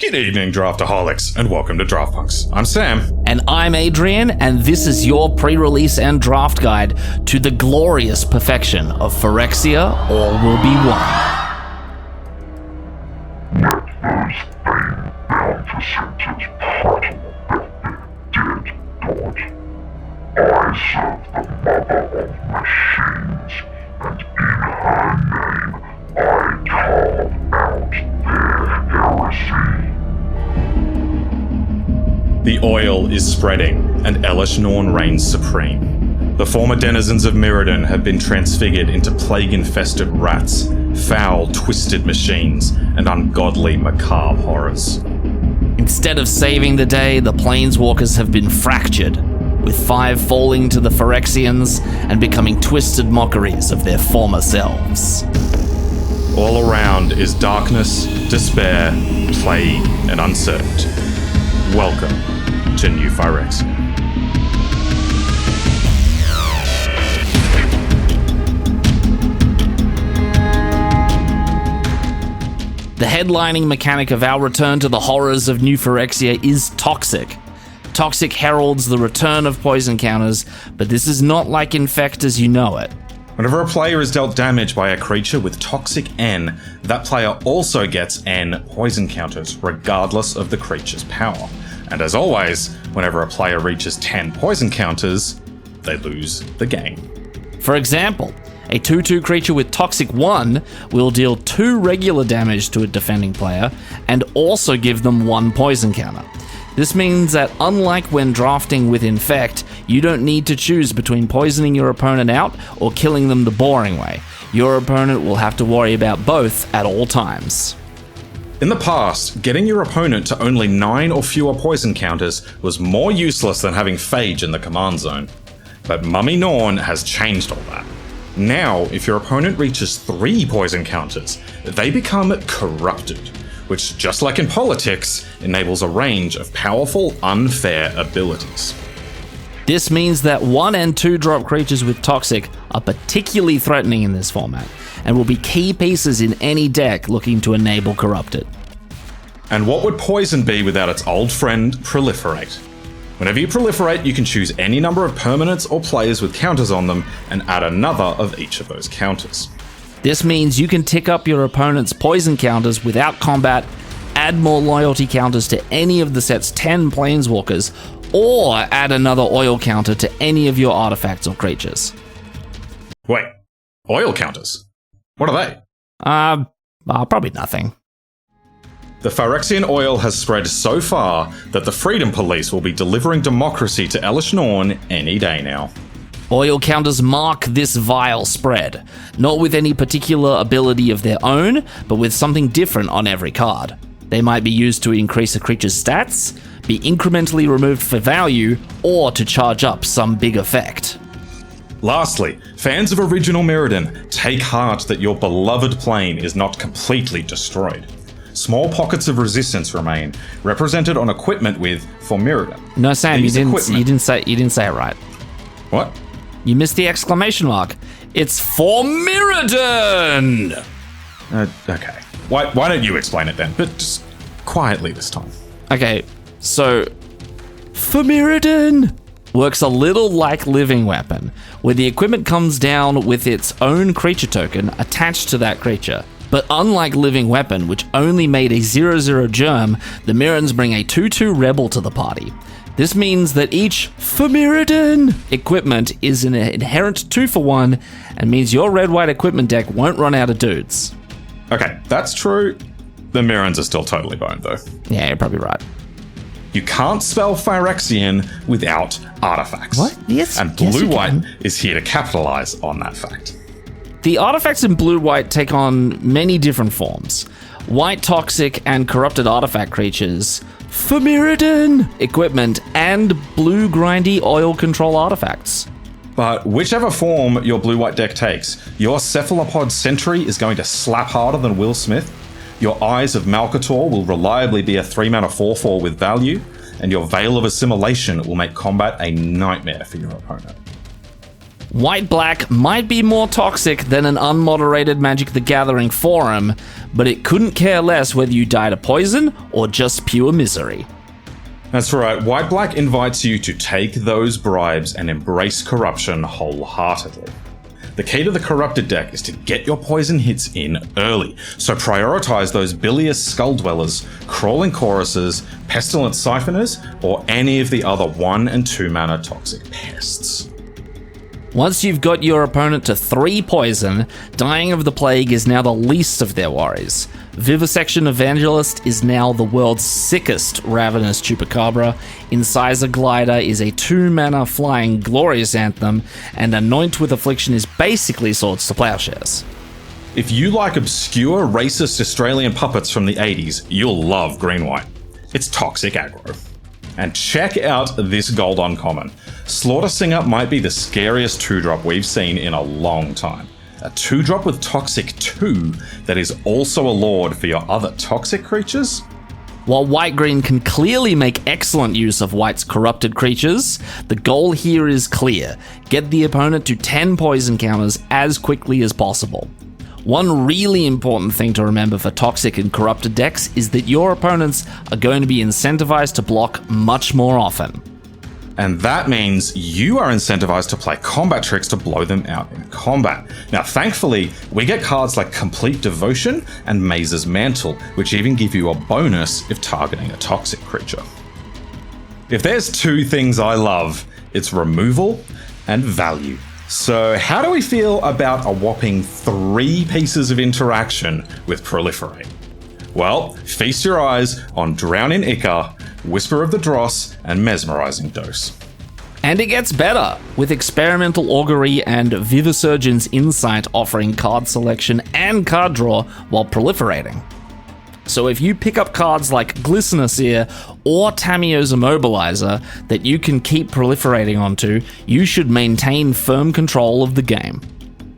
Good evening, Draftaholics, and welcome to Draft Punks. I'm Sam. And I'm Adrian, and this is your pre-release and draft guide to the glorious perfection of Phyrexia, All Will Be One. Let those bane-bound facilities part of dead God. I serve the mother of machines, and in her name I carve out their heresy. The oil is spreading, and Elesh Norn reigns supreme. The former denizens of Mirrodin have been transfigured into plague-infested rats, foul, twisted machines, and ungodly, macabre horrors. Instead of saving the day, the Planeswalkers have been fractured, with 5 falling to the Phyrexians and becoming twisted mockeries of their former selves. All around is darkness, despair, plague, and uncertainty. Welcome to New Phyrexia. The headlining mechanic of our return to the horrors of New Phyrexia is Toxic. Toxic heralds the return of poison counters, but this is not like Infect as you know it. Whenever a player is dealt damage by a creature with Toxic N, that player also gets N poison counters, regardless of the creature's power. And as always, whenever a player reaches 10 poison counters, they lose the game. For example, a 2/2 creature with Toxic 1 will deal 2 regular damage to a defending player and also give them 1 poison counter. This means that unlike when drafting with Infect, you don't need to choose between poisoning your opponent out or killing them the boring way. Your opponent will have to worry about both at all times. In the past, getting your opponent to only 9 or fewer poison counters was more useless than having Phage in the command zone. But Mummy Norn has changed all that. Now, if your opponent reaches 3 poison counters, they become corrupted, which, just like in politics, enables a range of powerful, unfair abilities. This means that 1 and 2 drop creatures with Toxic are particularly threatening in this format, and will be key pieces in any deck looking to enable Corrupted. And what would Poison be without its old friend, Proliferate? Whenever you proliferate, you can choose any number of permanents or players with counters on them, and add another of each of those counters. This means you can tick up your opponent's poison counters without combat, add more loyalty counters to any of the set's 10 planeswalkers, or add another oil counter to any of your artifacts or creatures. Wait, oil counters? What are they? Probably nothing. The Phyrexian oil has spread so far that the Freedom Police will be delivering democracy to Elesh Norn any day now. Oil counters mark this vile spread, not with any particular ability of their own, but with something different on every card. They might be used to increase a creature's stats, be incrementally removed for value, or to charge up some big effect. Lastly, fans of original Mirrodin, take heart that your beloved plane is not completely destroyed. Small pockets of resistance remain, represented on equipment with for Mirrodin. No, Sam, you didn't say it right. What? You missed the exclamation mark. It's for Mirrodin! Okay. Why don't you explain it then? But just quietly this time. Okay, so for Mirrodin works a little like Living Weapon, where the equipment comes down with its own creature token attached to that creature. But unlike Living Weapon, which only made a 0/0 germ, the Mirrans bring a 2/2 rebel to the party. This means that each for Mirrodin equipment is an inherent 2-for-1, and means your red-white equipment deck won't run out of dudes. Okay, that's true. The Mirrans are still totally boned though. Yeah, you're probably right. You can't spell Phyrexian without artifacts. What? Yes. And yes, Blue-White is here to capitalize on that fact. The artifacts in Blue-White take on many different forms. White Toxic and Corrupted artifact creatures, for Mirrodin equipment, and blue grindy oil control artifacts. But whichever form your Blue-White deck takes, your Cephalopod Sentry is going to slap harder than Will Smith, your Eyes of Malcator will reliably be a 3-mana 4/4 with value, and your Veil of Assimilation will make combat a nightmare for your opponent. White-black might be more toxic than an unmoderated Magic the Gathering forum, but it couldn't care less whether you die to poison or just pure misery. That's right, White-black invites you to take those bribes and embrace corruption wholeheartedly. The key to the corrupted deck is to get your poison hits in early, so prioritize those bilious skull dwellers, crawling choruses, pestilent siphoners, or any of the other 1 and 2 mana toxic pests. Once you've got your opponent to 3 poison, Dying of the Plague is now the least of their worries. Vivisection Evangelist is now the world's sickest Ravenous Chupacabra, Incisor Glider is a 2-mana flying Glorious Anthem, and Anoint with Affliction is basically Swords to Plowshares. If you like obscure racist Australian puppets from the 80s, you'll love Green-White. It's toxic aggro. And check out this gold uncommon. Slaughter Singer might be the scariest 2-drop we've seen in a long time. A 2-drop with Toxic 2 that is also a lord for your other toxic creatures? While White-Green can clearly make excellent use of White's corrupted creatures, the goal here is clear. Get the opponent to 10 poison counters as quickly as possible. One really important thing to remember for toxic and corrupted decks is that your opponents are going to be incentivized to block much more often. And that means you are incentivized to play combat tricks to blow them out in combat. Now, thankfully, we get cards like Complete Devotion and Maze's Mantle, which even give you a bonus if targeting a toxic creature. If there's 2 things I love, it's removal and value. So how do we feel about a whopping 3 pieces of interaction with Proliferate? Well, feast your eyes on Drown in Ichor, Whisper of the Dross, and Mesmerizing Dose. And it gets better, with Experimental Augury and Vivisurgeon's Insight offering card selection and card draw while proliferating. So if you pick up cards like Glistener Seer or Tamiyo's Immobilizer that you can keep proliferating onto, you should maintain firm control of the game.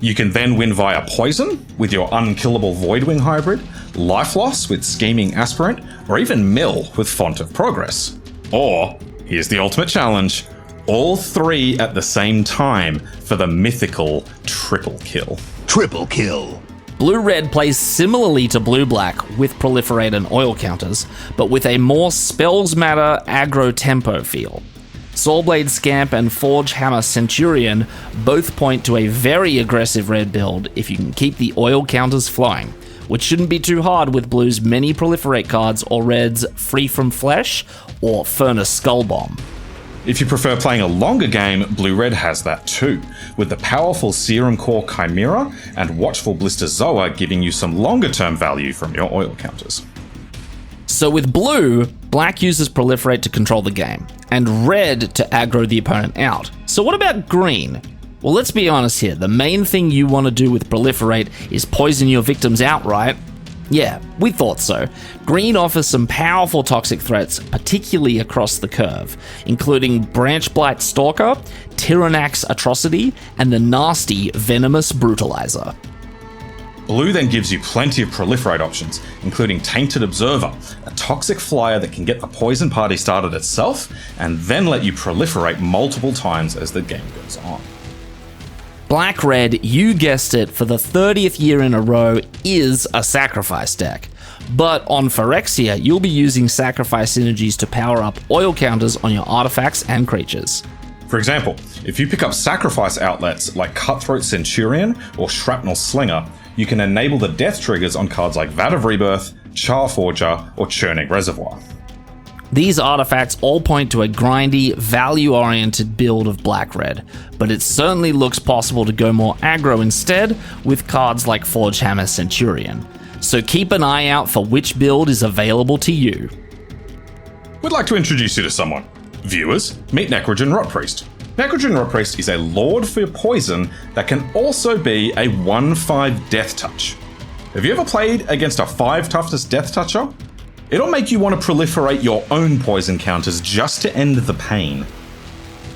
You can then win via Poison with your unkillable Voidwing hybrid, Life Loss with Scheming Aspirant, or even Mill with Font of Progress. Or, here's the ultimate challenge, all 3 at the same time for the mythical triple kill. Triple kill. Blue-red plays similarly to blue-black with Proliferate and oil counters, but with a more spells matter aggro tempo feel. Soulblade Scamp and Forge Hammer Centurion both point to a very aggressive red build if you can keep the oil counters flowing, which shouldn't be too hard with blue's many Proliferate cards or red's Free From Flesh or Furnace Skull Bomb. If you prefer playing a longer game, Blue-Red has that too, with the powerful Serum Core Chimera and Watchful Blister Zoa giving you some longer term value from your oil counters. So with blue, black uses Proliferate to control the game, and red to aggro the opponent out. So what about green? Well, let's be honest here, the main thing you want to do with Proliferate is poison your victims outright. Yeah, we thought so. Green offers some powerful toxic threats, particularly across the curve, including Branch Blight Stalker, Tyrannax Atrocity, and the nasty Venomous Brutalizer. Blue then gives you plenty of Proliferate options, including Tainted Observer, a toxic flyer that can get the poison party started itself, and then let you proliferate multiple times as the game goes on. Black-red, you guessed it, for the 30th year in a row, is a sacrifice deck. But on Phyrexia, you'll be using sacrifice synergies to power up oil counters on your artifacts and creatures. For example, if you pick up sacrifice outlets like Cutthroat Centurion or Shrapnel Slinger, you can enable the death triggers on cards like Vat of Rebirth, Charforger, or Churning Reservoir. These artifacts all point to a grindy, value-oriented build of black-red, but it certainly looks possible to go more aggro instead with cards like Forge Hammer Centurion. So keep an eye out for which build is available to you. We'd like to introduce you to someone. Viewers, meet Necrogen Rotpriest. Necrogen Rotpriest is a lord for poison that can also be a 1/5 Death Touch. Have you ever played against a 5 toughness Death Toucher? It'll make you want to proliferate your own poison counters just to end the pain.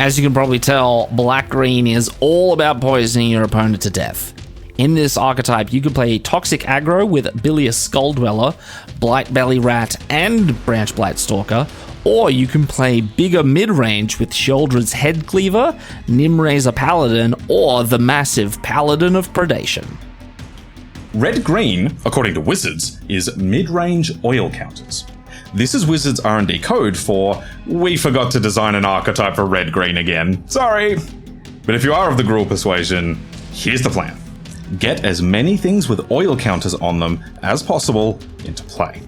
As you can probably tell, black-green is all about poisoning your opponent to death. In this archetype, you can play Toxic Aggro with Bilious Skulldweller, Blightbelly Rat, and Branch Blight Stalker, or you can play bigger mid-range with Sheoldred's Headcleaver, Nimrazor Paladin, or the massive Paladin of Predation. Red-green, according to Wizards, is mid-range oil counters. This is Wizards' R&D code for, we forgot to design an archetype for red-green again, sorry. But if you are of the Gruul persuasion, here's the plan. Get as many things with oil counters on them as possible into play.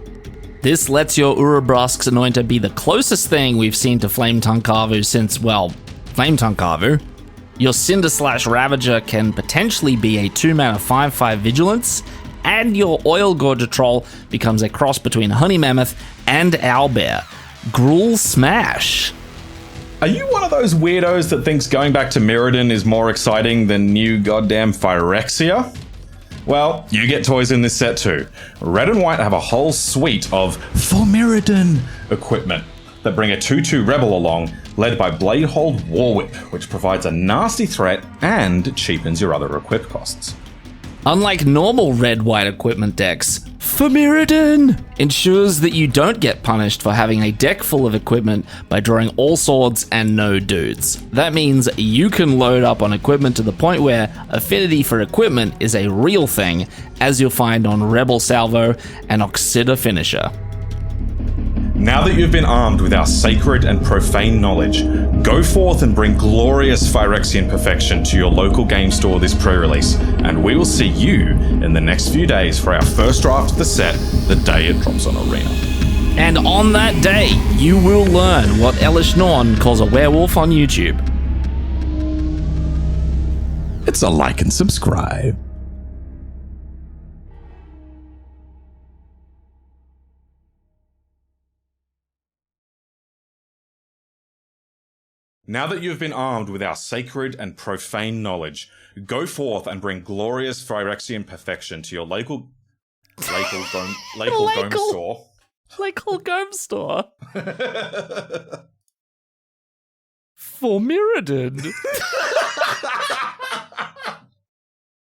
This lets your Urabrask's Anointer be the closest thing we've seen to Flame Tongue Karvu since, well, Flame Tongue Karvu. Your Cinder Ravager can potentially be a 2-mana 5/5 Vigilance, and your Oil Gorger Troll becomes a cross between Honey Mammoth and Owlbear. Gruul Smash! Are you one of those weirdos that thinks going back to Mirrodin is more exciting than new goddamn Phyrexia? Well, you get toys in this set too. Red and White have a whole suite of for Mirrodin equipment that bring a 2/2 Rebel along, led by Bladehold Warwhip, which provides a nasty threat and cheapens your other equip costs. Unlike normal red-white equipment decks, Mirrodin ensures that you don't get punished for having a deck full of equipment by drawing all swords and no dudes. That means you can load up on equipment to the point where affinity for equipment is a real thing, as you'll find on Rebel Salvo and Oxida Finisher. Now that you've been armed with our sacred and profane knowledge, go forth and bring glorious Phyrexian perfection to your local game store this pre-release, and we will see you in the next few days for our first draft of the set the day it drops on Arena. And on that day, you will learn what Elish Norn calls a werewolf on YouTube. It's a like and subscribe. Now that you have been armed with our sacred and profane knowledge, go forth and bring glorious Phyrexian perfection to your local Gome store. Local Gome store? For Mirrodin.